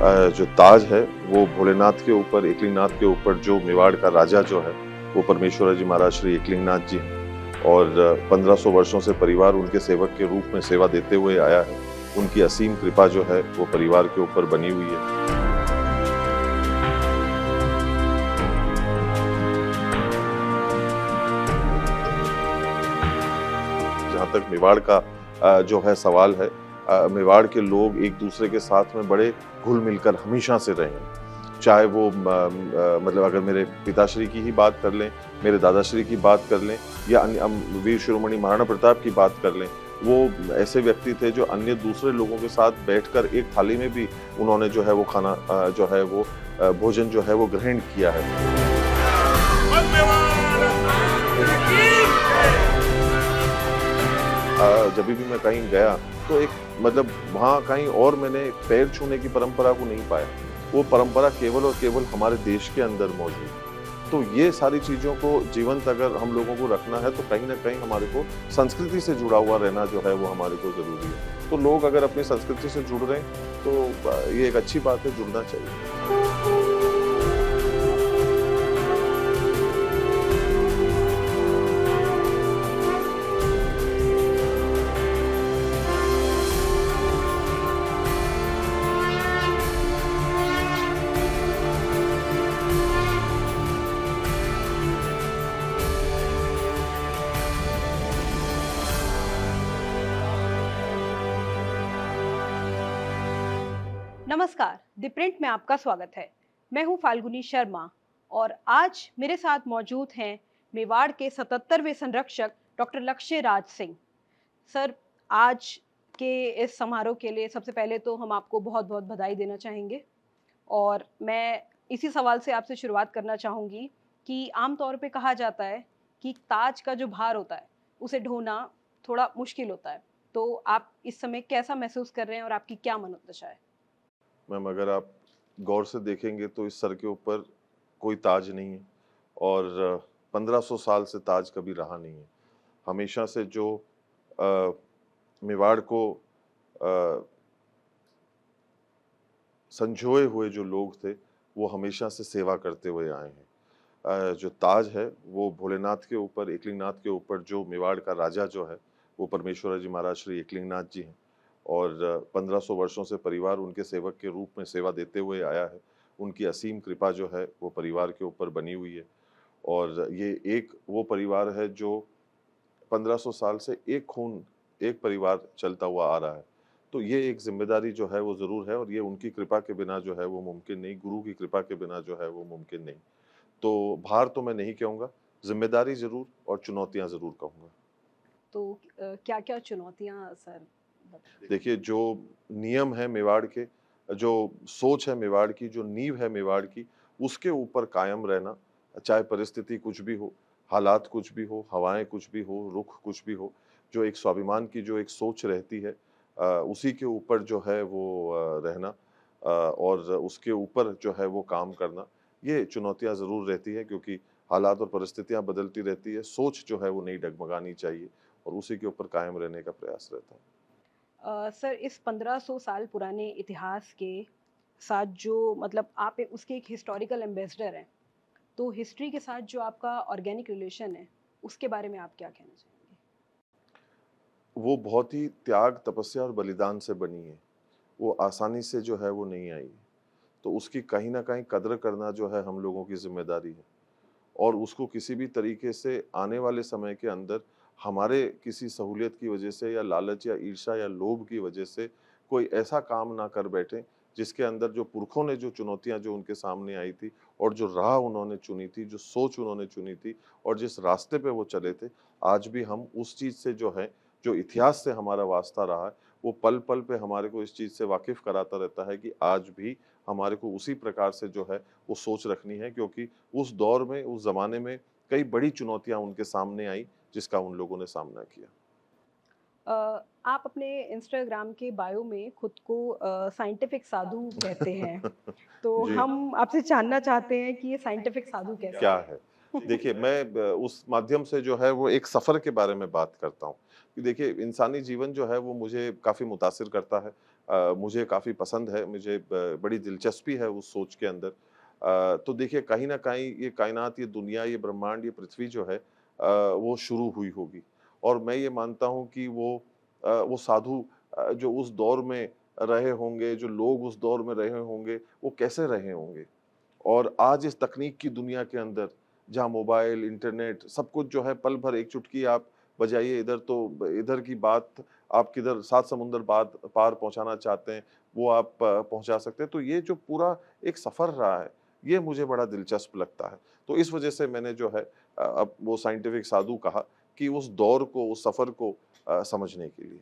जो ताज है वो भोलेनाथ के ऊपर, एकलिंगनाथ के ऊपर जो मेवाड़ का राजा जो है, वो परमेश्वर जी महाराज श्री एकलिंगनाथ जी हैं और 1500 वर्षों से परिवार उनके सेवक के रूप में सेवा देते हुए आया है। उनकी असीम कृपा जो है वो परिवार के ऊपर बनी हुई है। जहाँ तक मेवाड़ का जो है सवाल है, मेवाड़ के लोग एक दूसरे के साथ में बड़े घुल मिलकर हमेशा से रहे हैं। चाहे वो मतलब अगर मेरे पिताश्री की ही बात कर लें, मेरे दादाश्री की बात कर लें या अन्य वीर शिरोमणि महाराणा प्रताप की बात कर लें, वो ऐसे व्यक्ति थे जो अन्य दूसरे लोगों के साथ बैठकर एक थाली में भी उन्होंने जो है वो खाना जो है वो भोजन जो है वो ग्रहण किया है। जभी भी मैं कहीं गया तो एक मतलब वहाँ कहीं और मैंने पैर छूने की परंपरा को नहीं पाया। वो परंपरा केवल और केवल हमारे देश के अंदर मौजूद है। तो ये सारी चीज़ों को जीवंत अगर हम लोगों को रखना है तो कहीं न कहीं हमारे को संस्कृति से जुड़ा हुआ रहना जो है वो हमारे को ज़रूरी है। तो लोग अगर अपनी संस्कृति से जुड़ रहे हैं तो ये एक अच्छी बात है, जुड़ना चाहिए। नमस्कार, द प्रिंट में आपका स्वागत है। मैं हूं फाल्गुनी शर्मा और आज मेरे साथ मौजूद हैं मेवाड़ के 77वें संरक्षक डॉक्टर लक्ष्य राज सिंह। सर, आज के इस समारोह के लिए सबसे पहले तो हम आपको बहुत-बहुत बधाई देना चाहेंगे और मैं इसी सवाल से आपसे शुरुआत करना चाहूँगी कि आम तौर पे कहा जाता है कि ताज का जो भार होता है, उसे ढोना थोड़ा मुश्किल होता है। तो आप इस समय कैसा महसूस कर रहे हैं और आपकी क्या मनोदशा है? मैम अगर आप गौर से देखेंगे तो इस सर के ऊपर कोई ताज नहीं है और 1500 साल से ताज कभी रहा नहीं है। हमेशा से जो अ, मेवाड़ को अ, संजोए हुए जो लोग थे, वो हमेशा से सेवा करते हुए आए हैं। जो ताज है, वो भोलेनाथ के ऊपर, एकलिंगनाथ के ऊपर जो मेवाड़ का राजा जो है, वो परमेश्वर जी महाराज श्री एकलिंगनाथ जी हैं और 1500 वर्षों से परिवार उनके सेवक के रूप में सेवा देते हुए आया है। उनकी असीम कृपा जो है, वो परिवार के ऊपर बनी हुई है और ये एक वो परिवार है जो 1500 साल से एक खून, एक परिवार चलता हुआ आ रहा है। तो ये एक ज़िम्मेदारी जो है वो ज़रूर है और ये उनकी कृपा के बिना जो है वो मुमकिन नहीं, गुरु की कृपा के बिना जो है वो मुमकिन नहीं। तो भार तो मैं नहीं कहूँगा, ज़िम्मेदारी ज़रूर और चुनौतियाँ ज़रूर कहूँगा। तो क्या-क्या चुनौतियाँ सर बताइए? देखिए, जो नियम है मेवाड़ के, जो सोच है मेवाड़ की, जो नींव है मेवाड़ की, उसके ऊपर कायम रहना, चाहे परिस्थिति कुछ भी हो, हालात कुछ भी हो, हवाएँ कुछ भी हो, रुख कुछ भी हो, जो एक स्वाभिमान की जो एक सोच रहती है उसी के ऊपर जो है वो रहना और उसके ऊपर जो है वो काम करना, ये चुनौतियाँ ज़रूर रहती हैं क्योंकि हालात और परिस्थितियाँ बदलती रहती है, सोच जो है वो नहीं डगमगानी चाहिए और उसी के ऊपर कायम रहने का प्रयास रहता है। सर, इस 1500 साल पुराने इतिहास के साथ जो मतलब आप उसके एक हिस्टोरिकल एम्बेसडर हैं, तो हिस्ट्री के साथ जो आपका ऑर्गेनिक रिलेशन है, उसके बारे में आप क्या कहना चाहेंगे? वो बहुत ही त्याग, तपस्या और बलिदान से बनी है। वो आसानी से जो है वो नहीं आई। तो उसकी कहीं न कहीं कद्र करना जो है हम लोगों की ज़िम्मेदारी है और उसको किसी भी तरीके से आने वाले समय के अंदर हमारे किसी सहूलियत की वजह से या लालच या ईर्ष्या या लोभ की वजह से कोई ऐसा काम ना कर बैठे, जिसके अंदर जो पुरखों ने जो चुनौतियाँ जो उनके सामने आई थी और जो राह उन्होंने चुनी थी, जो सोच उन्होंने चुनी थी और जिस रास्ते पे वो चले थे, आज भी हम उस चीज़ से जो है, जो इतिहास से हमारा वास्ता रहा है, वो पल-पल पे हमारे को इस चीज़ से वाकिफ़ कराता रहता है कि आज भी हमारे को उसी प्रकार से जो है, वो सोच रखनी है क्योंकि उस दौर में, उस ज़माने में कई बड़ी चुनौतियाँ उनके सामने आई, जिसका उन लोगों ने सामना किया। आप अपने इंस्टाग्राम के बायो में खुद को साइंटिफिक साधु कहते हैं, तो जी। हम आपसे जानना चाहते हैं कि ये साइंटिफिक साधु कैसे क्या हैं? है? देखिए, मैं उस माध्यम से जो है वो एक सफ़र के बारे में बात करता हूँ, कि देखिए इंसानी जीवन जो है वो मुझे काफ़ी मुतासिर करता है। मुझे काफ़ी पसंद है, मुझे बड़ी दिलचस्पी है उस सोच के अंदर। तो देखिए कहीं न कहीं ये कायनात, ये दुनिया, ये ब्रह्मांड, ये पृथ्वी जो है वो शुरू हुई होगी और मैं ये मानता हूँ कि वो साधु जो उस दौर में रहे होंगे, जो लोग उस दौर में रहे होंगे, वो कैसे रहे होंगे? और आज इस तकनीक की दुनिया के अंदर जहाँ मोबाइल, इंटरनेट सब कुछ जो है पल भर एक चुटकी आप बजाइए इधर तो इधर की बात आप किधर 7 समुंदर बात पार पहुँचाना चाहते हैं, वो आप पहुँचा सकते हैं। तो ये जो पूरा एक सफ़र रहा है, ये मुझे बड़ा दिलचस्प लगता है। तो इस वजह से मैंने जो है अब वो साइंटिफिक साधु कहा कि उस दौर को, उस सफ़र को समझने के लिए।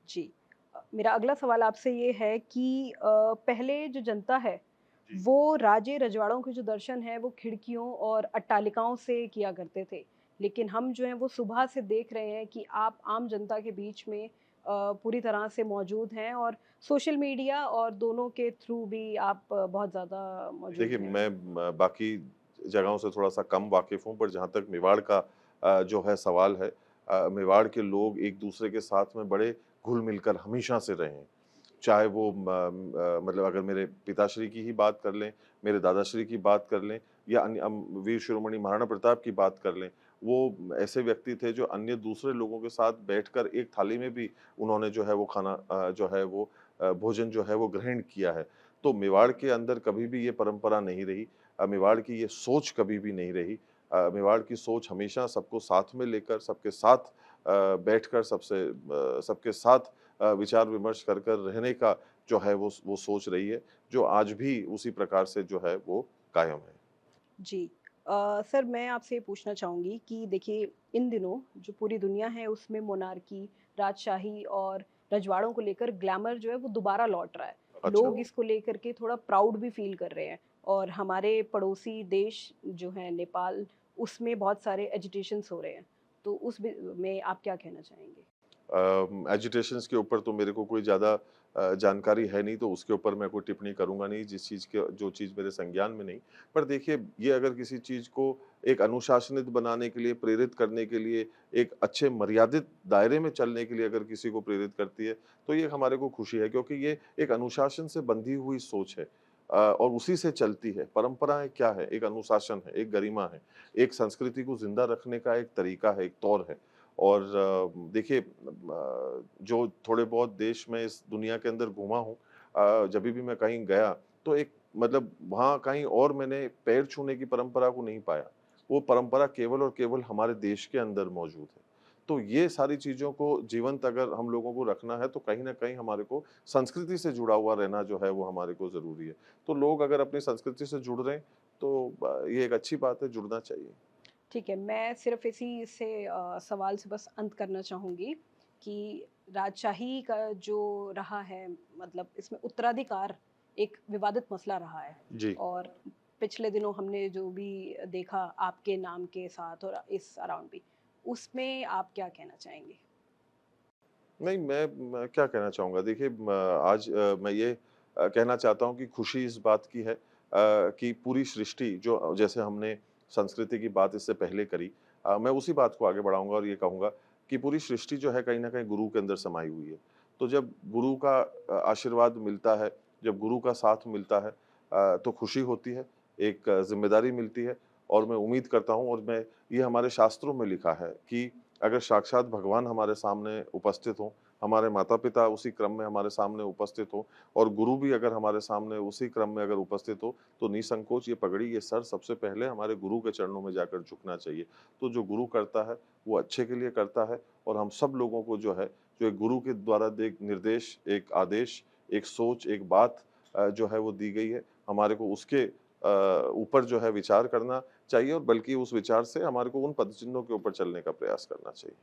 जी। मेरा अगला सवाल आपसे ये है कि पहले जो जनता है, जी। वो राजे रजवाड़ों के जो दर्शन हैं, वो खिड़कियों और अट्टालिकाओं से किया करते थे। लेकिन हम जो हैं, वो सुबह से देख रहे हैं कि आप आम जनता के बीच में पूरी तरह से मौजूद हैं और सोशल मीडिया और दोनों के थ्रू भी आप बहुत ज़्यादा मौजूद देखिए, हैं। मैं बाकी जगहों से थोड़ा-सा कम वाकिफ़ हूँ, पर जहाँ तक मेवाड़ का जो है सवाल है मेवाड़ के लोग एक-दूसरे के साथ में बड़े घुल-मिल कर हमेशा से रहे हैं। चाहे वो मतलब अगर मेरे पिताश्री की ही बात कर लें, मेरे दादाश्री की बात कर लें या अन्य वीर शिरोमणि महाराणा प्रताप की बात कर लें, वो ऐसे व्यक्ति थे जो अन्य दूसरे लोगों के साथ बैठकर एक थाली में भी उन्होंने जो है वो खाना जो है वो भोजन जो है वो ग्रहण किया है। तो मेवाड़ के अंदर कभी भी ये परंपरा नहीं रही। मेवाड़ की ये सोच कभी भी नहीं रही। मेवाड़ की सोच हमेशा सबको साथ में लेकर, सबके साथ बैठकर सबके साथ विचार-विमर्श कर कर रहने का जो है वो सोच रही है, जो आज भी उसी प्रकार से जो है वो कायम है। जी। सर मैं आपसे ये पूछना चाहूँगी कि देखिए इन दिनों जो पूरी दुनिया है उसमें मोनार्की, राजशाही और रजवाड़ों को लेकर ग्लैमर जो है वो दोबारा लौट रहा है। अच्छा। लोग इसको लेकर के थोड़ा प्राउड भी फ़ील कर रहे हैं और हमारे पड़ोसी देश जो है नेपाल, उसमें बहुत सारे एजिटेशंस हो रहे हैं। तो उस में आप क्या कहना चाहेंगे? एजिटेशंस के ऊपर तो मेरे को कोई ज़्यादा जानकारी है नहीं, तो उसके ऊपर मैं कोई टिप्पणी करूँगा नहीं, जिस चीज़ के जो चीज़ मेरे संज्ञान में नहीं। पर देखिए, ये अगर किसी चीज़ को एक अनुशासनित बनाने के लिए, प्रेरित करने के लिए, एक अच्छे मर्यादित दायरे में चलने के लिए अगर किसी को प्रेरित करती है, तो ये हमारे को खुशी है क्योंकि ये एक अनुशासन से बंधी हुई सोच है और उसी से चलती है। परंपराएँ क्या है? एक अनुशासन है, एक गरिमा है, एक संस्कृति को ज़िंदा रखने का एक तरीका है, एक तौर है। और देखिए जो थोड़े बहुत देश में इस दुनिया के अंदर घूमा हूँ जभी भी मैं कहीं गया तो एक मतलब वहाँ कहीं और मैंने पैर छूने की परंपरा को नहीं पाया। वो परंपरा केवल और केवल हमारे देश के अंदर मौजूद है। तो ये सारी चीज़ों को जीवंत अगर हम लोगों को रखना है तो कहीं न कहीं हमारे को संस्कृति से जुड़ा हुआ रहना जो है वो हमारे को ज़रूरी है। तो लोग अगर अपनी संस्कृति से जुड़ रहे हैं तो ये एक अच्छी बात है, जुड़ना चाहिए। ठीक है, मैं सिर्फ़ इसी से सवाल से बस अंत करना चाहूँगी कि राजशाही का जो रहा है मतलब इसमें उत्तराधिकार एक विवादित मसला रहा है जी। और पिछले दिनों हमने जो भी देखा आपके नाम के साथ और इस अराउंड भी, उसमें आप क्या कहना चाहेंगे? नहीं, मैं क्या कहना चाहूँगा देखिए आज मैं ये कहना चाहता हूँ कि खुशी इस बात की है कि पूरी सृष्टि जो जैसे हमने संस्कृति की बात इससे पहले करी मैं उसी बात को आगे बढ़ाऊँगा और ये कहूँगा कि पूरी सृष्टि जो है कहीं न कहीं गुरु के अंदर समाई हुई है। तो जब गुरु का आशीर्वाद मिलता है, जब गुरु का साथ मिलता है तो खुशी होती है, एक ज़िम्मेदारी मिलती है और मैं उम्मीद करता हूँ और मैं ये हमारे शास्त्रों में लिखा है कि अगर साक्षात भगवान हमारे सामने उपस्थित हों, हमारे माता-पिता उसी क्रम में हमारे सामने उपस्थित हों और गुरु भी अगर हमारे सामने उसी क्रम में अगर उपस्थित हो, तो निसंकोच ये पगड़ी, ये सर सबसे पहले हमारे गुरु के चरणों में जाकर झुकना चाहिए। तो जो गुरु करता है, वो अच्छे के लिए करता है और हम सब लोगों को जो है, जो एक गुरु के द्वारा दे निर्देश, एक आदेश, एक सोच, एक बात जो है वो दी गई है, हमारे को उसके ऊपर जो है विचार करना चाहिए और बल्कि उस विचार से हमारे को उन पदचिन्हों के ऊपर चलने का प्रयास करना चाहिए।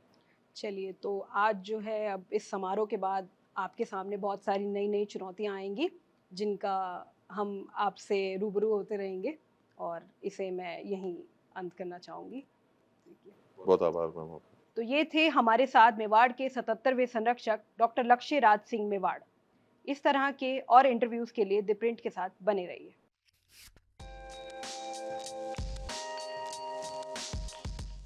चलिए, तो आज जो है अब इस समारोह के बाद आपके सामने बहुत सारी नई-नई चुनौतियाँ आएँगी, जिनका हम आपसे रूबरू होते रहेंगे और इसे मैं यहीं अंत करना चाहूँगी। ठीक है। बहुत आभार मैम आपका। तो ये थे हमारे साथ मेवाड़ के 77वें संरक्षक डॉक्टर लक्ष्य राज सिंह मेवाड़। इस तरह के और इंटरव्यूज़ के लिए द प्रिंट के साथ बने रहिए।